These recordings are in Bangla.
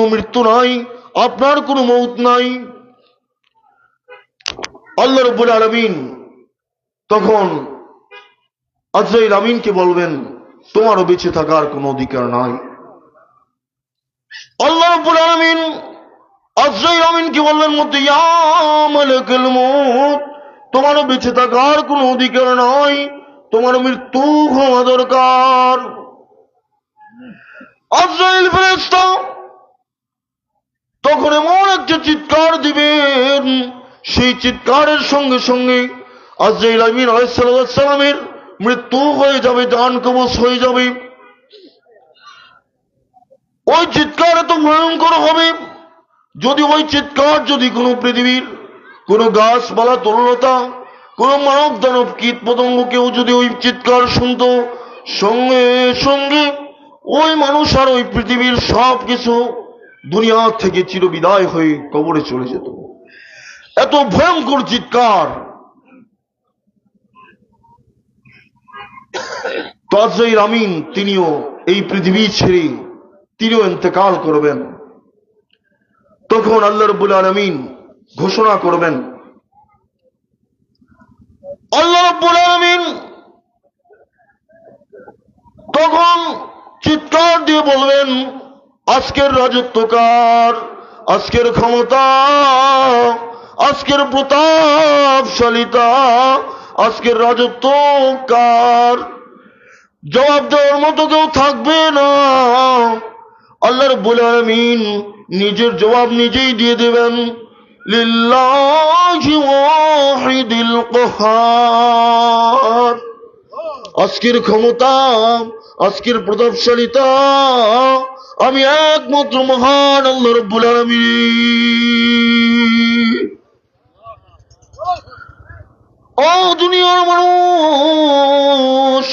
কোনো মৃত্যু নাই, আপনার কোনো মৌত নাই। আল্লাহ রাব্বুল আলামিন তখন আজরাইল আমিনকে বলবেন, তোমারও বেঁচে থাকার কোনো অধিকার নাই। আল্লাহ রাব্বুল আলামিন আজরাইল আমিনকে বলবেন মধ্যে, ইয়া মালাকুল মউত, তোমারও বেঁচে থাকার কোনো অধিকার নাই, তোমার মৃত্যু হওয়া দরকার। আজরাইল ফেরেশতা তখন এমন একটা চিৎকার দিবেন, সেই চিৎকারের সঙ্গে সঙ্গে আজরাইল আমিন আলাইহিস সালামের মৃত্যু হয়ে যাবে, জান কবজ হয়ে যাবে। ওই চিৎকার এত ভয়ঙ্কর হবে, যদি ওই চিৎকার যদি কোনো পৃথিবীর কোনো গাছপালা তরুলতা, কোনো মানব দানব কীট পতঙ্গ কেউ যদি ওই চিৎকার শুনত, সঙ্গে সঙ্গে ওই মানুষ আর ওই পৃথিবীর সব কিছু দুনিয়া থেকে চিরবিদায় হয়ে কবরে চলে যেত। এত ভয়ঙ্কর চিৎকার। তো আজরাইল আমিন তিনিও এই পৃথিবী ছেড়ে তিনিও ইন্তেকাল করবেন। তখন আল্লাহ রাব্বুল আলামিন ঘোষণা করবেন, আল্লাহ রাব্বুল আলামিন তখন চিৎকার দিয়ে বলবেন, আজকের রাজত্ব কার, আজকের ক্ষমতা, আজকের প্রতাপশালিতা, আজকের রাজত্ব কার? জবাব দেওয়ার মতো কেউ থাকবে না। আল্লাহ রাব্বুল আলামিন নিজের জবাব নিজেই দিয়ে দেবেন, লিল্লাহি ওয়াহিদিল কাহার। আজকের ক্ষমতা, আজকের প্রতাপশালিতা আমি একমাত্র মহান আল্লাহ রাব্বুল আলামিন। ও দুনিয়ার মানুষ,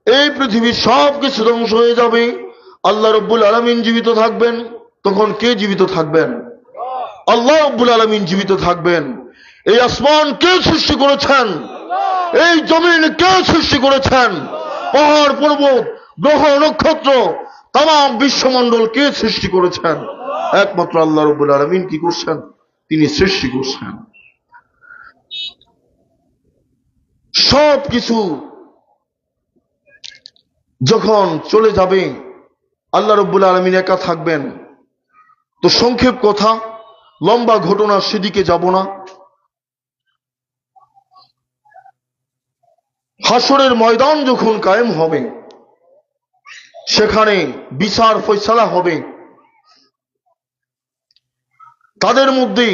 এই পৃথিবীর সব কিছু ধ্বংস হয়ে যাবে, আল্লাহ রাব্বুল আলামিন জীবিত থাকবেন। তখন কে জীবিত থাকবেন? আল্লাহ রাব্বুল আলামিন জীবিত থাকবেন। এই আসমান কে সৃষ্টি করেছেন? এই জমিন কে সৃষ্টি করেছেন? পাহাড় পর্বত গ্রহ নক্ষত্র তাম বিশ্বমণ্ডল কে সৃষ্টি করেছেন? একমাত্র আল্লাহ রাব্বুল আলামিন কি করছেন? তিনি সৃষ্টি করছেন। সব কিছু যখন চলে যাবে, আল্লাহ রাব্বুল আলামিন একা থাকবেন। তো সংক্ষেপ কথা, লম্বা ঘটনা, সেদিকে যাব না। হাসরের ময়দান যখন কায়েম হবে, সেখানে বিচার ফয়সালা হবে। তাদের মধ্যে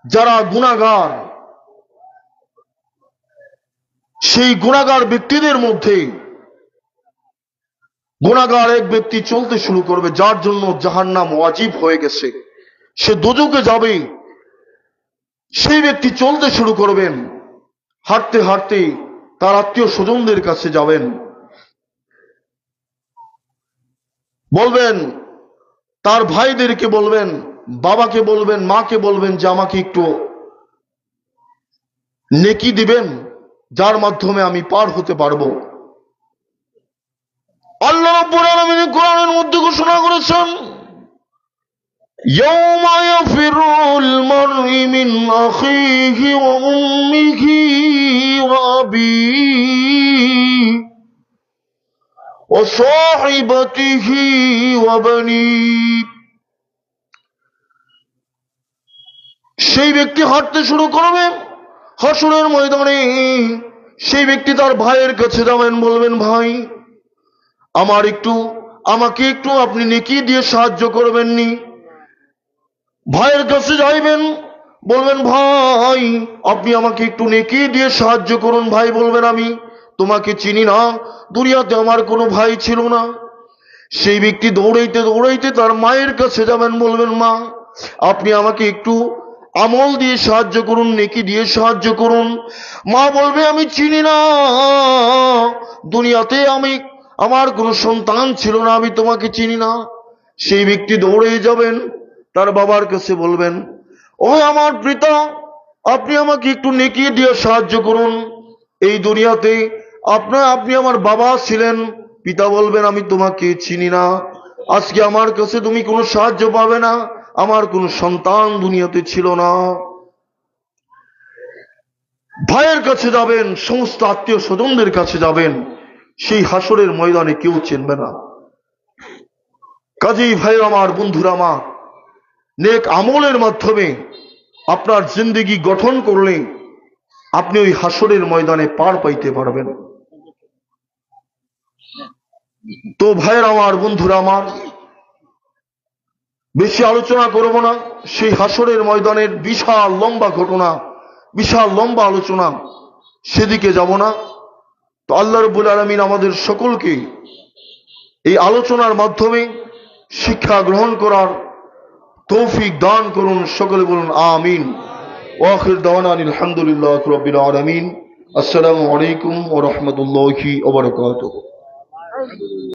যারা গুনাহগার, সেই গুনাহগার ব্যক্তিদের মধ্যে গুনাহগার এক ব্যক্তি চলতে শুরু করবে, যার জন্য জাহান্নাম ওয়াজিব হয়ে গেছে, সে দোজখে যাবে। সেই ব্যক্তি চলতে শুরু করবেন, হাঁটতে হাঁটতে তার আত্মীয় স্বজনদের কাছে যাবেন, বলবেন, তার ভাইদেরকে বলবেন, বাবাকে বলবেন, মাকে বলবেন যে আমাকে একটু নেকি দিবেন, যার মাধ্যমে আমি পার হতে পারবো। আল্লাহ রাব্বুল আলামিন কোরআনের মধ্যে ঘোষণা করেছেন, ইয়াওমা ইয়াফিরুল মার'উ মিন আখিহি ওয়া উম্মিহি ওয়া আবিহি ওয়া সাহিবাতিহি ওয়া বানিহি। সেই ব্যক্তি হাঁটতে শুরু করবে হাসরের ময়দানে। সেই ব্যক্তি তার ভাইয়ের কাছে যাবেন, বলবেন, ভাই আমাকে একটু আপনি নেকি দিয়ে সাহায্য করবেননি। ভাইয়ের কাছে যাইবেন, বলবেন, ভাই আপনি আমাকে একটু নেকি দিয়ে সাহায্য করুন। ভাই বলবেন, আমি তোমাকে চিনি না, দুনিয়াতে আমার কোনো ভাই ছিল না। সেই ব্যক্তি দৌড়াইতে দৌড়াইতে তার মায়ের কাছে যাবেন, বলবেন, মা আপনি আমাকে একটু আমল দিয়ে সাহায্য করুন, নেকি দিয়ে সাহায্য করুন। মা বলবে, আমি চিনি না, দুনিয়াতে আমার কোনো সন্তান ছিল না, আমি তোমাকে চিনি না। সেই ব্যক্তি দৌড়ে যাবেন, তার বাবার কাছে বলবেন, ও আমার পিতা, আপনি আমাকে একটু নেকি দিয়ে সাহায্য করুন। এই দুনিয়াতে আপনি আমার বাবা ছিলেন। পিতা বলবেন, আমি তোমাকে চিনি না, আজকে আমার কাছে তুমি কোনো সাহায্য পাবে না, আমার কোনো সন্তান দুনিয়াতে ছিল না। ভাইয়ের কাছে যাবেন, সমস্ত আত্মীয় স্বজনদের কাছে যাবেন, সেই হাসরের ময়দানে কেউ চিনবে না। কাজেই ভাই আমার, বন্ধুরা আমার, নেক আমলের মাধ্যমে আপনার জিন্দেগি গঠন করলে আপনি ওই হাসরের ময়দানে পার পাইতে পারবেন। তো ভাইয়ের আমার, বন্ধুরা আমার, বেশি আলোচনা করব না। সেই হাসরের ময়দানের বিশাল লম্বা ঘটনা, বিশাল লম্বা আলোচনা, সেদিকে যাব না। তো আল্লাহ রাব্বুল আলামিন আমাদের সকলকে এই আলোচনার মাধ্যমে শিক্ষা গ্রহণ করার তৌফিক দান করুন। সকলে বলুন আমিন। ওয়া আখির দাওয়ানা আলহামদুলিল্লাহি রাব্বিল আলামিন। আসসালামু আলাইকুম ওয়া রাহমাতুল্লাহি ওয়া বারাকাতুহু।